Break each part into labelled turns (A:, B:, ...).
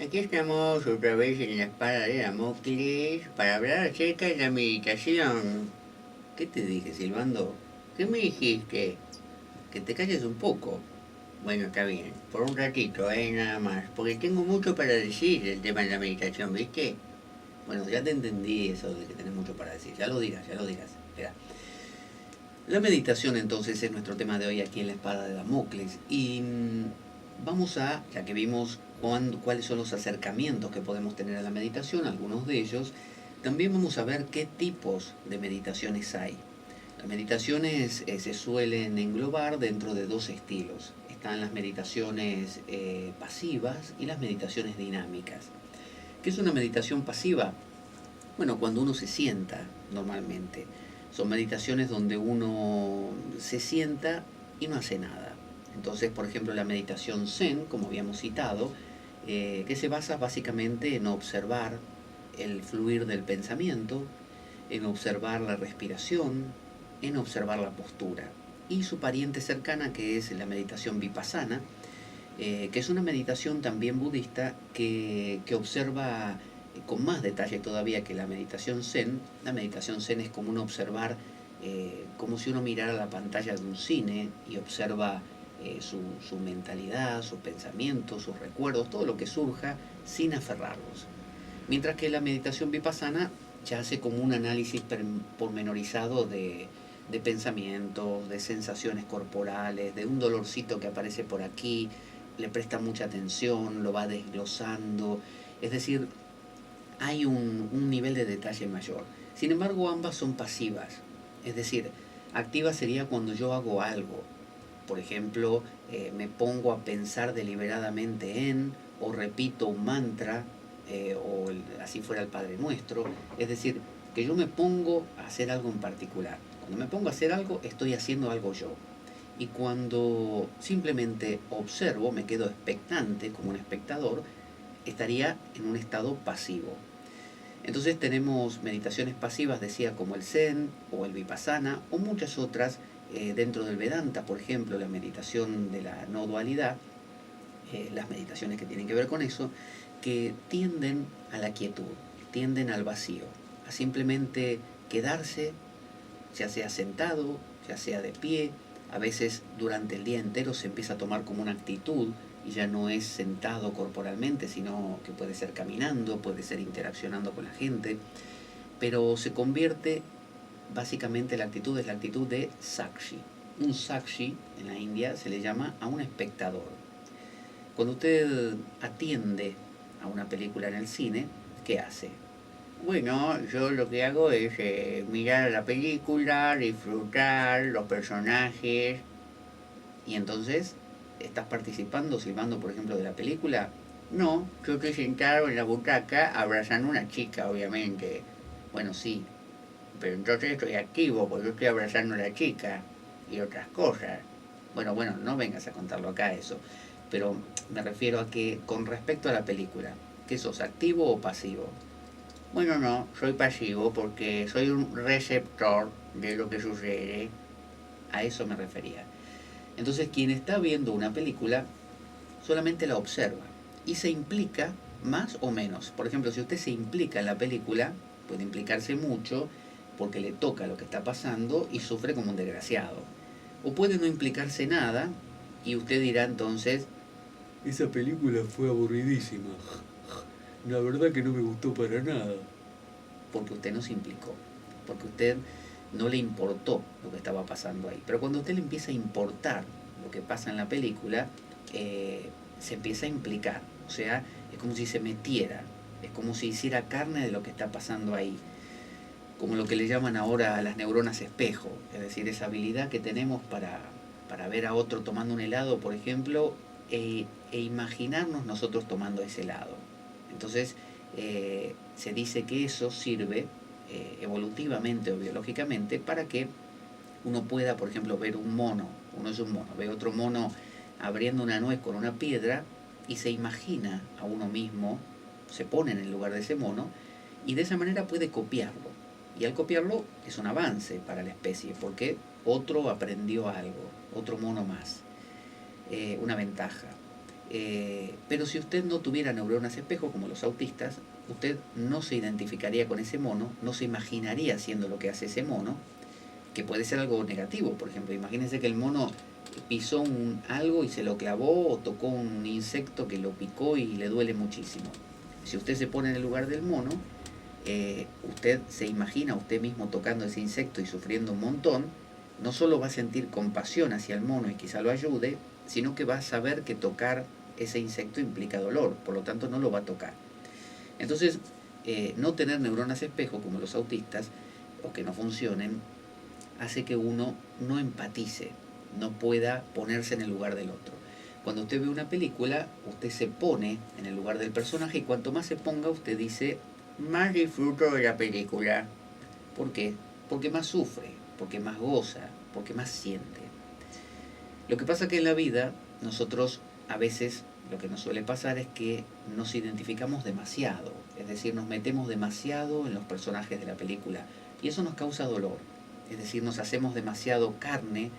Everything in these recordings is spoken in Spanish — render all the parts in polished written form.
A: Aquí estamos otra vez en la espada de Damocles para hablar acerca de la meditación. ¿Qué te dije, Silbando? ¿Qué me dijiste? Que te calles un poco. Bueno, está bien, por un ratito, nada más, porque tengo mucho para decir del tema de la meditación, ¿viste? Bueno, ya te entendí eso de que tenés mucho para decir, ya lo dirás, ya lo dirás. Espera. La meditación entonces es nuestro tema de hoy aquí en la espada de Damocles y vamos a, ya que vimos cuáles son los acercamientos que podemos tener a la meditación, algunos de ellos, también vamos a ver qué tipos de meditaciones hay. Las meditaciones se suelen englobar dentro de dos estilos. Están las meditaciones pasivas y las meditaciones dinámicas. ¿Qué es una meditación pasiva? Bueno, cuando uno se sienta normalmente. Son meditaciones donde uno se sienta y no hace nada. Entonces, por ejemplo, la meditación Zen, como habíamos citado, que se basa básicamente en observar el fluir del pensamiento, en observar la respiración, en observar la postura. Y su pariente cercana, que es la meditación vipassana, que es una meditación también budista que observa con más detalle todavía que la meditación Zen. La meditación Zen es como uno observar, como si uno mirara la pantalla de un cine y observa su mentalidad, sus pensamientos, sus recuerdos, todo lo que surja sin aferrarlos. Mientras que la meditación vipassana ya hace como un análisis pormenorizado de pensamientos, de sensaciones corporales, de un dolorcito que aparece por aquí, le presta mucha atención, lo va desglosando, es decir, hay un nivel de detalle mayor. Sin embargo, ambas son pasivas, es decir, activa sería cuando yo hago algo, por ejemplo, me pongo a pensar deliberadamente en, o repito un mantra, así fuera el Padre Nuestro, es decir, que yo me pongo a hacer algo en particular. Cuando me pongo a hacer algo, estoy haciendo algo yo. Y cuando simplemente observo, me quedo expectante como un espectador, estaría en un estado pasivo. Entonces tenemos meditaciones pasivas, decía, como el Zen o el Vipassana o muchas otras dentro del Vedanta, por ejemplo, la meditación de la no dualidad, las meditaciones que tienen que ver con eso, que tienden a la quietud, tienden al vacío, a simplemente quedarse, ya sea sentado, ya sea de pie. A veces durante el día entero se empieza a tomar como una actitud y ya no es sentado corporalmente, sino que puede ser caminando, puede ser interaccionando con la gente, pero se convierte, básicamente la actitud es la actitud de sakshi. Un sakshi en la India se le llama a un espectador. Cuando usted atiende a una película en el cine, ¿qué hace? Bueno, yo lo que hago es mirar la película, disfrutar los personajes y entonces, ¿estás participando, silbando, por ejemplo, de la película? No, yo estoy sentado en la butaca abrazando a una chica, obviamente. Bueno, sí, pero entonces estoy activo porque yo estoy abrazando a la chica y otras cosas. Bueno, no vengas a contarlo acá eso. Pero me refiero a que con respecto a la película, ¿qué sos, activo o pasivo? Bueno, no, soy pasivo porque soy un receptor de lo que sucede. A eso me refería. Entonces, quien está viendo una película solamente la observa y se implica más o menos. Por ejemplo, si usted se implica en la película, puede implicarse mucho porque le toca lo que está pasando y sufre como un desgraciado. O puede no implicarse nada y usted dirá entonces, esa película fue aburridísima. La verdad que no me gustó para nada. Porque usted no se implicó, porque usted no le importó lo que estaba pasando ahí. Pero cuando a usted le empieza a importar lo que pasa en la película, se empieza a implicar. O sea, es como si se metiera, es como si hiciera carne de lo que está pasando ahí. Como lo que le llaman ahora las neuronas espejo, es decir, esa habilidad que tenemos para ver a otro tomando un helado, por ejemplo, e imaginarnos nosotros tomando ese helado. Entonces, se dice que eso sirve evolutivamente o biológicamente para que uno pueda, por ejemplo, ver un mono, uno es un mono, ve otro mono abriendo una nuez con una piedra y se imagina a uno mismo, se pone en el lugar de ese mono y de esa manera puede copiarlo. Y al copiarlo es un avance para la especie porque otro aprendió algo, otro mono más, una ventaja. Pero si usted no tuviera neuronas espejo, como los autistas, usted no se identificaría con ese mono, no se imaginaría haciendo lo que hace ese mono, que puede ser algo negativo. Por ejemplo, imagínense que el mono pisó algo y se lo clavó, o tocó un insecto que lo picó y le duele muchísimo. Si usted se pone en el lugar del mono, usted se imagina a usted mismo tocando ese insecto y sufriendo un montón, no solo va a sentir compasión hacia el mono y quizá lo ayude, sino que va a saber que tocar ese insecto implica dolor, por lo tanto no lo va a tocar. Entonces, no tener neuronas espejo como los autistas, o que no funcionen, hace que uno no empatice, no pueda ponerse en el lugar del otro. Cuando usted ve una película, usted se pone en el lugar del personaje y cuanto más se ponga, usted dice, más disfruto de la película. ¿Por qué? Porque más sufre, porque más goza, porque más siente. Lo que pasa es que en la vida, nosotros a veces lo que nos suele pasar es que nos identificamos demasiado, es decir, nos metemos demasiado en los personajes de la película y eso nos causa dolor, es decir, nos hacemos demasiado carne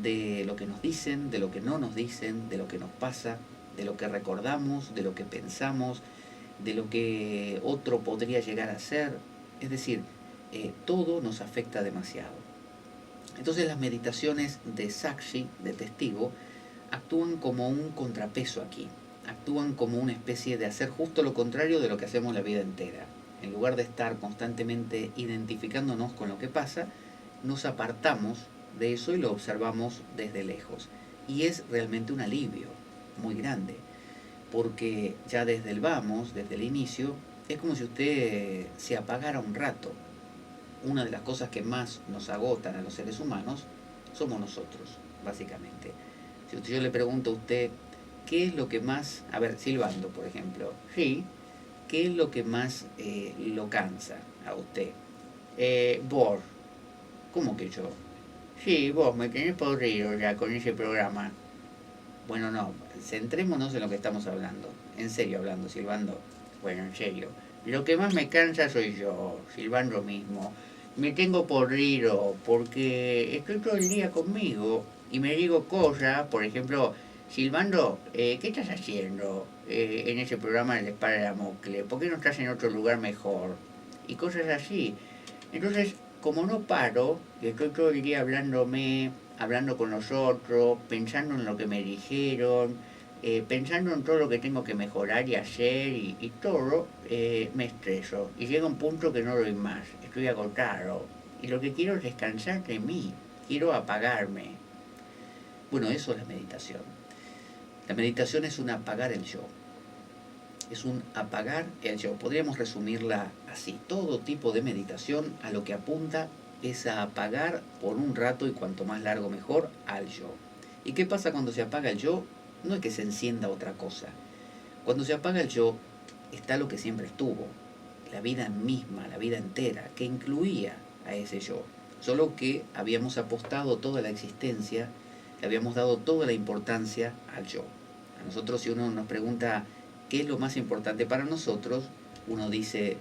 A: de lo que nos dicen, de lo que no nos dicen, de lo que nos pasa, de lo que recordamos, de lo que pensamos, de lo que otro podría llegar a ser, es decir, todo nos afecta demasiado. Entonces las meditaciones de Sakshi, de testigo, actúan como un contrapeso aquí, actúan como una especie de hacer justo lo contrario de lo que hacemos la vida entera. En lugar de estar constantemente identificándonos con lo que pasa, nos apartamos de eso y lo observamos desde lejos. Y es realmente un alivio muy grande, porque ya desde el vamos, desde el inicio, es como si usted se apagara un rato. Una de las cosas que más nos agotan a los seres humanos somos nosotros, básicamente. Si yo le pregunto a usted, ¿qué es lo que más, a ver, silbando, por ejemplo, sí, ¿qué es lo que más lo cansa a usted? Vos. ¿Cómo que yo? Sí, vos me tenés podrido ya con ese programa. Bueno, no, centrémonos en lo que estamos hablando. En serio hablando, silbando. Bueno, en serio. Lo que más me cansa soy yo, silbando mismo. Me tengo podrido porque estoy todo el día conmigo y me digo cosas, por ejemplo, silbando, ¿qué estás haciendo en ese programa del Espada de Damocles? ¿Por qué no estás en otro lugar mejor? Y cosas así. Entonces, como no paro, y estoy todo el día hablándome, hablando con los otros, pensando en lo que me dijeron, pensando en todo lo que tengo que mejorar y hacer y todo, me estreso. Y llega un punto que no doy más, estoy agotado. Y lo que quiero es descansar de mí, quiero apagarme. Bueno, eso es la meditación. La meditación es un apagar el yo. Es un apagar el yo. Podríamos resumirla así. Todo tipo de meditación a lo que apunta es a apagar por un rato, y cuanto más largo mejor, al yo. ¿Y qué pasa cuando se apaga el yo? No es que se encienda otra cosa. Cuando se apaga el yo, está lo que siempre estuvo, la vida misma, la vida entera, que incluía a ese yo. Solo que habíamos apostado toda la existencia, le habíamos dado toda la importancia al yo. A nosotros, si uno nos pregunta qué es lo más importante para nosotros, uno dice,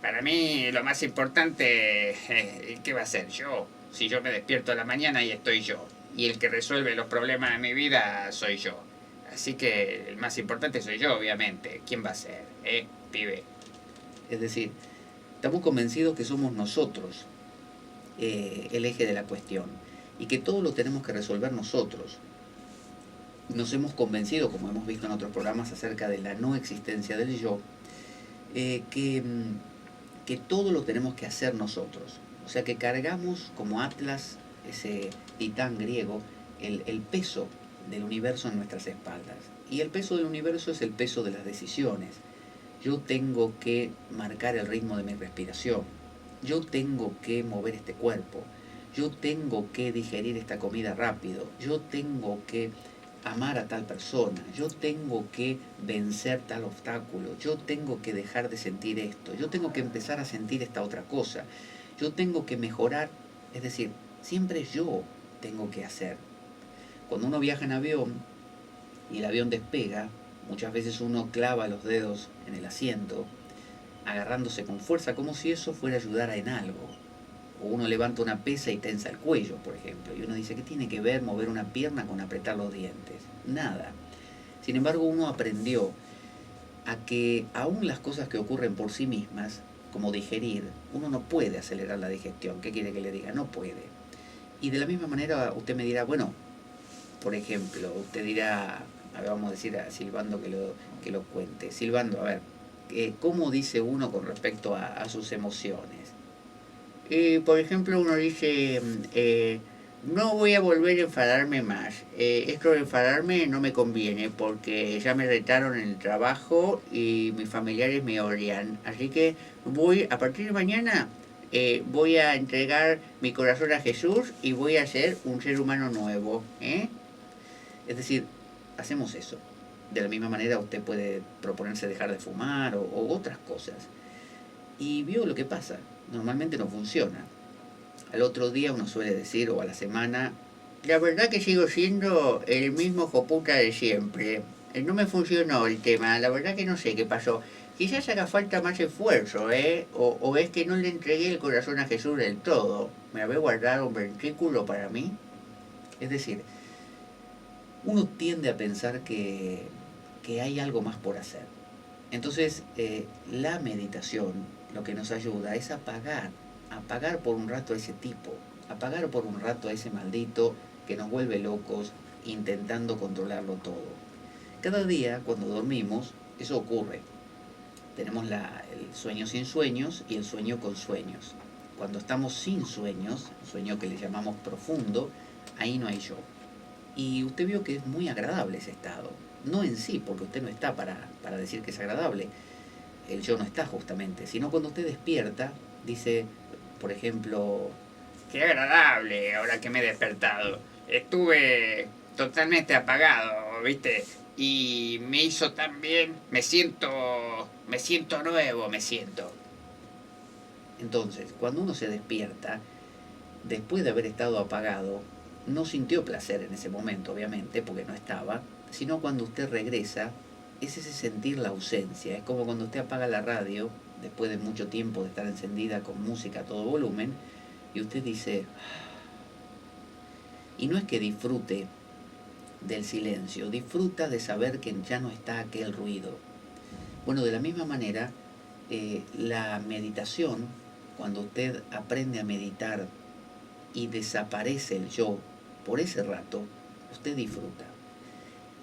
A: para mí lo más importante, ¿qué va a ser yo? Si yo me despierto a la mañana y estoy yo, y el que resuelve los problemas de mi vida soy yo. Así que el más importante soy yo, obviamente. ¿Quién va a ser? Pibe. Es decir, estamos convencidos que somos nosotros el eje de la cuestión y que todo lo tenemos que resolver nosotros. Nos hemos convencido, como hemos visto en otros programas acerca de la no existencia del yo, que todo lo tenemos que hacer nosotros. O sea que cargamos como Atlas, ese titán griego, el peso del universo en nuestras espaldas. Y el peso del universo es el peso de las decisiones. Yo tengo que marcar el ritmo de mi respiración. Yo tengo que mover este cuerpo. Yo tengo que digerir esta comida rápido. Yo tengo que amar a tal persona. Yo tengo que vencer tal obstáculo. Yo tengo que dejar de sentir esto. Yo tengo que empezar a sentir esta otra cosa. Yo tengo que mejorar. Es decir, siempre yo tengo que hacer. Cuando uno viaja en avión y el avión despega, muchas veces uno clava los dedos en el asiento, agarrándose con fuerza, como si eso fuera a ayudar en algo. O uno levanta una pesa y tensa el cuello, por ejemplo, y uno dice, ¿qué tiene que ver mover una pierna con apretar los dientes? Nada. Sin embargo, uno aprendió a que aún las cosas que ocurren por sí mismas, como digerir, uno no puede acelerar la digestión. ¿Qué quiere que le diga? No puede. Y de la misma manera usted me dirá, bueno, por ejemplo, usted dirá, a ver, vamos a decir a Silvando que lo cuente. Silvando, a ver, ¿cómo dice uno con respecto a sus emociones? Por ejemplo, uno dice, no voy a volver a enfadarme más. Esto de enfadarme no me conviene porque ya me retaron en el trabajo y mis familiares me odian. Así que a partir de mañana, voy a entregar mi corazón a Jesús y voy a ser un ser humano nuevo. Es decir, hacemos eso. De la misma manera usted puede proponerse dejar de fumar o otras cosas. Y vio lo que pasa. Normalmente no funciona. Al otro día uno suele decir, o a la semana, la verdad que sigo siendo el mismo joputa de siempre. No me funcionó el tema, la verdad que no sé qué pasó. Quizás haga falta más esfuerzo, ¿eh? O es que no le entregué el corazón a Jesús del todo. ¿Me había guardado un ventrículo para mí? Es decir, uno tiende a pensar que hay algo más por hacer. Entonces, la meditación lo que nos ayuda es apagar por un rato a ese tipo, apagar por un rato a ese maldito que nos vuelve locos intentando controlarlo todo. Cada día, cuando dormimos, eso ocurre. Tenemos el sueño sin sueños y el sueño con sueños. Cuando estamos sin sueños, sueño que le llamamos profundo, ahí no hay yo. Y usted vio que es muy agradable ese estado. No en sí, porque usted no está para decir que es agradable. El yo no está justamente. Sino cuando usted despierta, dice, por ejemplo, qué agradable ahora que me he despertado. Estuve totalmente apagado, ¿viste? Y me hizo tan bien. Me siento nuevo, me siento. Entonces, cuando uno se despierta, después de haber estado apagado, no sintió placer en ese momento, obviamente, porque no estaba, sino cuando usted regresa, es ese sentir la ausencia. Es como cuando usted apaga la radio, después de mucho tiempo de estar encendida con música a todo volumen, y usted dice, y no es que disfrute del silencio, disfruta de saber que ya no está aquel ruido. Bueno, de la misma manera, la meditación, cuando usted aprende a meditar y desaparece el yo por ese rato, usted disfruta.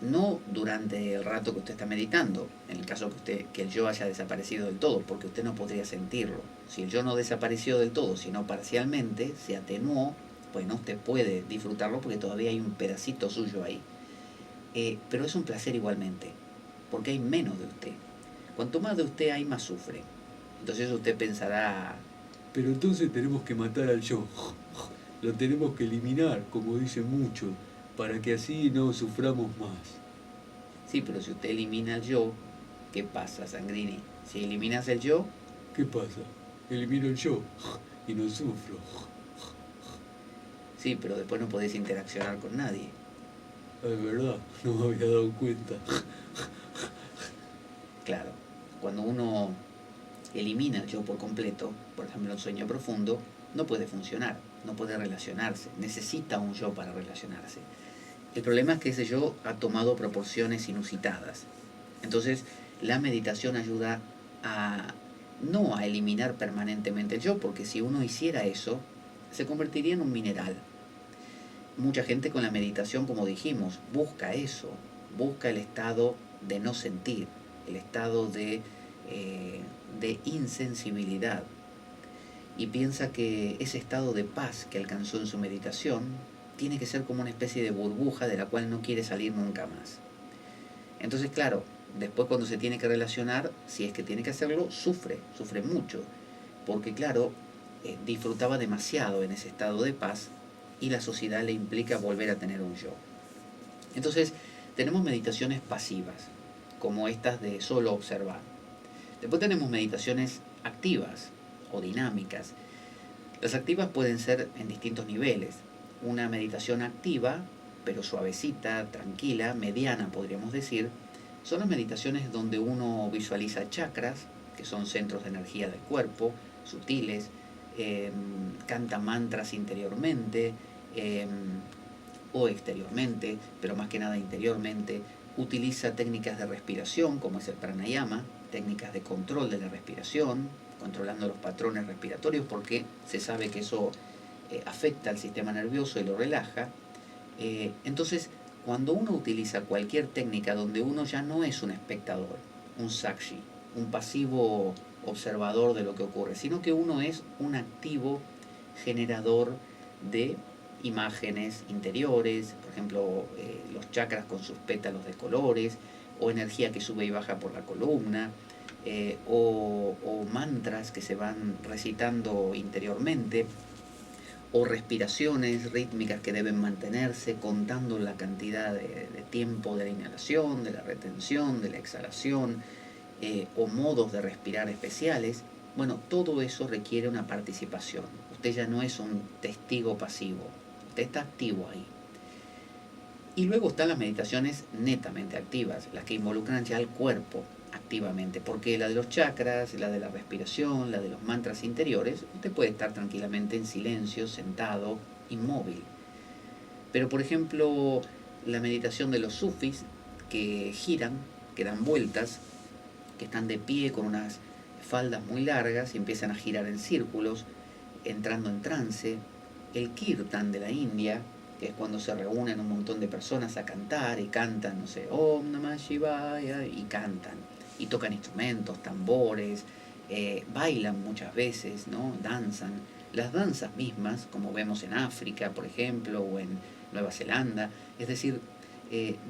A: No durante el rato que usted está meditando, en el caso que el yo haya desaparecido del todo, porque usted no podría sentirlo. Si el yo no desapareció del todo, sino parcialmente, se atenuó, pues no usted puede disfrutarlo porque todavía hay un pedacito suyo ahí. Pero es un placer igualmente, porque hay menos de usted. Cuanto más de usted hay, más sufre. Entonces usted pensará, pero entonces tenemos que matar al yo. Lo tenemos que eliminar, como dicen muchos, para que así no suframos más. Sí, pero si usted elimina el yo, ¿qué pasa, Sangrini? Si eliminas el yo, ¿qué pasa? Elimino el yo y no sufro. Sí, pero después no podés interaccionar con nadie. Es verdad, no me había dado cuenta. Claro, cuando uno elimina el yo por completo, por ejemplo el sueño profundo, no puede funcionar, no puede relacionarse, necesita un yo para relacionarse. El problema es que ese yo ha tomado proporciones inusitadas. Entonces, la meditación ayuda no a eliminar permanentemente el yo, porque si uno hiciera eso, se convertiría en un mineral. Mucha gente con la meditación, como dijimos, busca eso, busca el estado de no sentir, el estado de insensibilidad, y piensa que ese estado de paz que alcanzó en su meditación tiene que ser como una especie de burbuja de la cual no quiere salir nunca más. Entonces, claro, después cuando se tiene que relacionar, si es que tiene que hacerlo, sufre mucho, porque claro, disfrutaba demasiado en ese estado de paz y la sociedad le implica volver a tener un yo. Entonces, tenemos meditaciones pasivas, como estas de solo observar. Después tenemos meditaciones activas o dinámicas. Las activas pueden ser en distintos niveles. Una meditación activa, pero suavecita, tranquila, mediana podríamos decir, son las meditaciones donde uno visualiza chakras, que son centros de energía del cuerpo, sutiles, canta mantras interiormente o exteriormente, pero más que nada interiormente,
B: utiliza técnicas de respiración, como es el pranayama, técnicas de control de la respiración, controlando los patrones respiratorios, porque se sabe que eso afecta al sistema nervioso y lo relaja. Entonces, cuando uno utiliza cualquier técnica donde uno ya no es un espectador, un sakshi, un pasivo observador de lo que ocurre, sino que uno es un activo generador de imágenes interiores, por ejemplo, los chakras con sus pétalos de colores, o energía que sube y baja por la columna, o mantras que se van recitando interiormente, o respiraciones rítmicas que deben mantenerse, contando la cantidad de tiempo de la inhalación, de la retención, de la exhalación, o modos de respirar especiales. Bueno, todo eso requiere una participación. Usted ya no es un testigo pasivo, usted está activo ahí. Y luego están las meditaciones netamente activas, las que involucran ya al cuerpo activamente, porque la de los chakras, la de la respiración, la de los mantras interiores, usted puede estar tranquilamente en silencio, sentado, inmóvil. Pero por ejemplo, la meditación de los sufis, que giran, que dan vueltas, que están de pie con unas faldas muy largas y empiezan a girar en círculos, entrando en trance. El kirtan de la India, que es cuando se reúnen un montón de personas a cantar y cantan, no sé, Om Namah Shivaya, y cantan, y tocan instrumentos, tambores, bailan muchas veces, ¿no? Danzan. Las danzas mismas, como vemos en África, por ejemplo, o en Nueva Zelanda, es decir,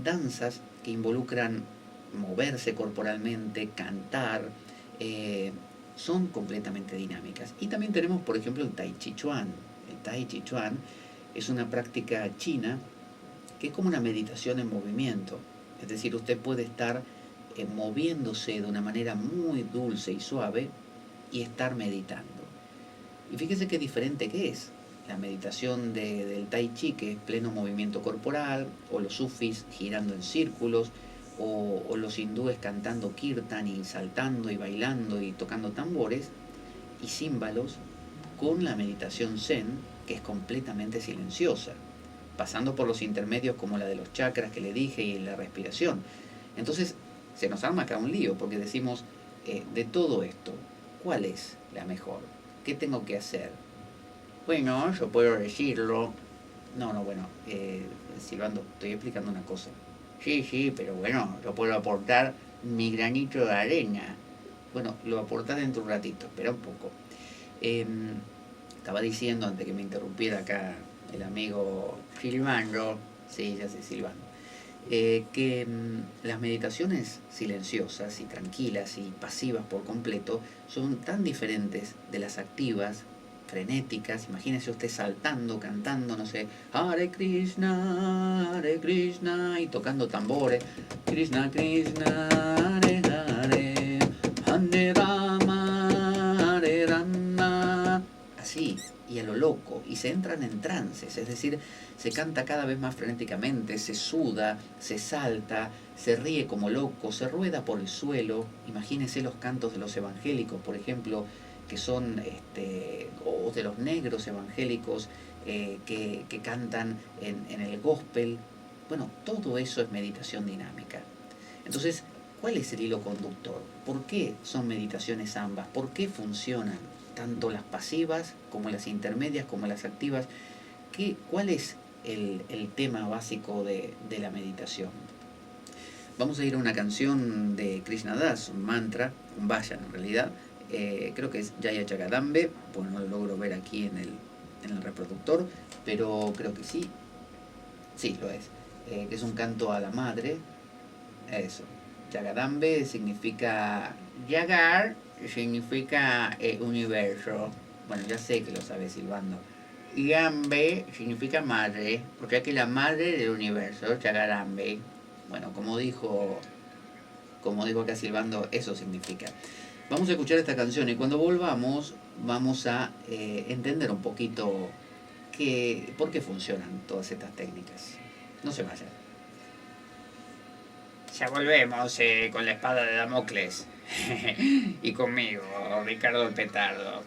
B: danzas que involucran moverse corporalmente, cantar, son completamente dinámicas. Y también tenemos, por ejemplo, el Tai Chi Chuan. El Tai Chi Chuan es una práctica china que es como una meditación en movimiento. Es decir, usted puede estar moviéndose de una manera muy dulce y suave y estar meditando. Y fíjese qué diferente que es la meditación del Tai Chi, que es pleno movimiento corporal, o los sufis girando en círculos, o los hindúes cantando kirtan y saltando y bailando y tocando tambores y címbalos, con la meditación zen, que es completamente silenciosa, pasando por los intermedios como la de los chakras que le dije y la respiración. Entonces se nos arma acá un lío, porque decimos, de todo esto, ¿cuál es la mejor? ¿Qué tengo que hacer? Bueno, yo puedo decirlo. No, bueno, Silvando, estoy explicando una cosa. Sí, sí, pero bueno, yo puedo aportar mi granito de arena. Bueno, lo aportás dentro de un ratito, espera un poco. Estaba diciendo, antes que me interrumpiera acá el amigo Silvando, sí, ya sé, Silvando, que las meditaciones silenciosas y tranquilas y pasivas por completo son tan diferentes de las activas, frenéticas. Imagínese usted saltando, cantando, no sé, Hare Krishna, y tocando tambores, Krishna Krishna, Hare Hare, Hare Rama, Hare Rama, así, y a lo loco, y se entran en trances, es decir, se canta cada vez más frenéticamente, se suda, se salta, se ríe como loco, se rueda por el suelo. Imagínense los cantos de los evangélicos, por ejemplo, que son, o de los negros evangélicos, que cantan en el gospel. Bueno, todo eso es meditación dinámica. Entonces, ¿cuál es el hilo conductor? ¿Por qué son meditaciones ambas? ¿Por qué funcionan tanto las pasivas como las intermedias como las activas? ¿Cuál es el tema básico de la meditación? Vamos a ir a una canción de Krishna Das, un mantra, un vayan en realidad. Creo que es Jaya Jagadambe, pues no lo logro ver aquí en el reproductor, pero creo que sí. Sí, lo es. Que es un canto a la madre. Eso. Jagadambe significa Jagar, significa universo. Bueno, ya sé que lo sabes, Silvando. Y Ambe significa madre, porque aquí la madre del universo, Jagarambe. Bueno, como dijo acá Silvando, eso significa. Vamos a escuchar esta canción y cuando volvamos vamos a entender un poquito por qué funcionan todas estas técnicas. No se vayan. Ya volvemos con la espada de Damocles. Y conmigo, Ricardo el Petardo.